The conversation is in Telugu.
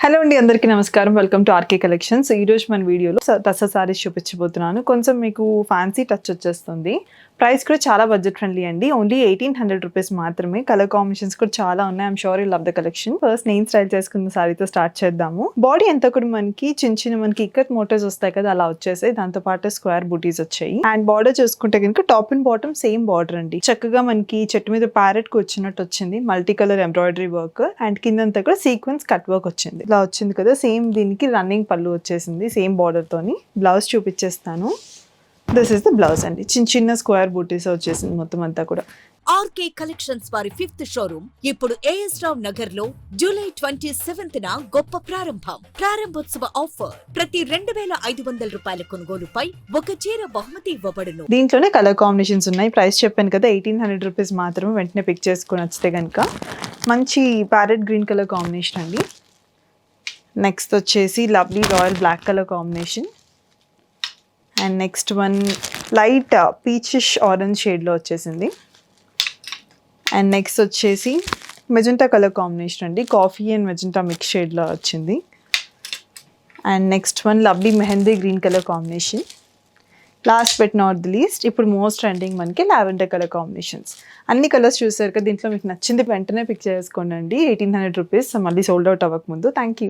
హలో అండి, అందరికీ నమస్కారం. Welcome to RK collections. ఈ రోజు మన వీడియోలో టస్సర్ సారీస్ చూపించబోతున్నాను. కొంచెం మీకు ఫ్యాన్సీ టచ్ వచ్చేస్తుంది. ప్రైస్ కూడా చాలా బడ్జెట్ ఫ్రెండ్లీ అండి. ఓన్లీ 1800 రూపీస్ మాత్రమే. కలర్ కాంబినేషన్స్ కూడా చాలా ఉన్నాయి. I'm sure you love the collection. First నేను స్టైల్ చేసుకున్న సారీతో స్టార్ట్ చేద్దాము. బాడీ అంతా కూడా మనకి చిన్న మనకి ఇక్కత్ మోటర్స్ వస్తాయి కదా, అలా వచ్చేసాయి. దాంతో పాటు స్క్వేర్ బూటీస్ వచ్చాయి. అండ్ బార్డర్ చూసుకుంటే కనుక top and bottom same border అండి. చక్కగా మనకి చెట్టు మీద ప్యారెట్ కు వచ్చినట్టు వచ్చింది. Multi colour embroidery work and కిందంతా కూడా సీక్వెన్స్ కట్ వర్క్ వచ్చింది. ఇలా వచ్చింది కదా, సేమ్ దీనికి రన్నింగ్ పళ్ళు వచ్చేసింది సేమ్ బార్డర్ తోని. బ్లౌజ్ చూపించేస్తాను. దిస్ ఇస్ ద బ్లౌజ్ అండి. చిన్న స్క్వేర్ బూటీస్ వచ్చేసింది మొత్తం అంతా కూడా. ఆర్కే కలెక్షన్స్ వారి 5th షోరూమ్ ఇప్పుడు ఏఎస్ రావ్ నగర్ లో జూలై 27th గొప్ప ప్రారంభం. ప్రారంభోత్సవ ఆఫర్ ప్రతి 2500 రూపాయల కొనుగోలుపై ఒక చీర బహుమతి ఇవ్వబడును. దీంట్లోనే కలర్ కాంబినేషన్స్ ఉన్నాయి. ప్రైస్ చెప్పాను కదా, 1800 రూపీస్ మాత్రమే. వెంటనే పిక్ చేసుకొని వస్తే కనుక మంచి ప్యారెట్ గ్రీన్ కలర్ కాంబినేషన్ అండి. నెక్స్ట్ వచ్చేసి lovely royal black colour combination. And next one light peachish orange షేడ్లో వచ్చేసింది. అండ్ నెక్స్ట్ వచ్చేసి మెజెంటా కలర్ కాంబినేషన్ అండి. కాఫీ అండ్ మెజెంటా మిక్స్ షేడ్లో వచ్చింది. And next one lovely mehndi green colour combination. Last but not the least, ఇప్పుడు మోస్ట్ ట్రెండింగ్ మనకి లావెండర్ కలర్ కాంబినేషన్స్. అన్ని కలర్స్ చూసారు కదా, దీంట్లో మీకు నచ్చింది వెంటనే పిక్ చేసుకోండి అండి. 1800 రూపీస్, మళ్ళీ సోల్డ్ అవుట్ అవ్వకముందు. Thank you.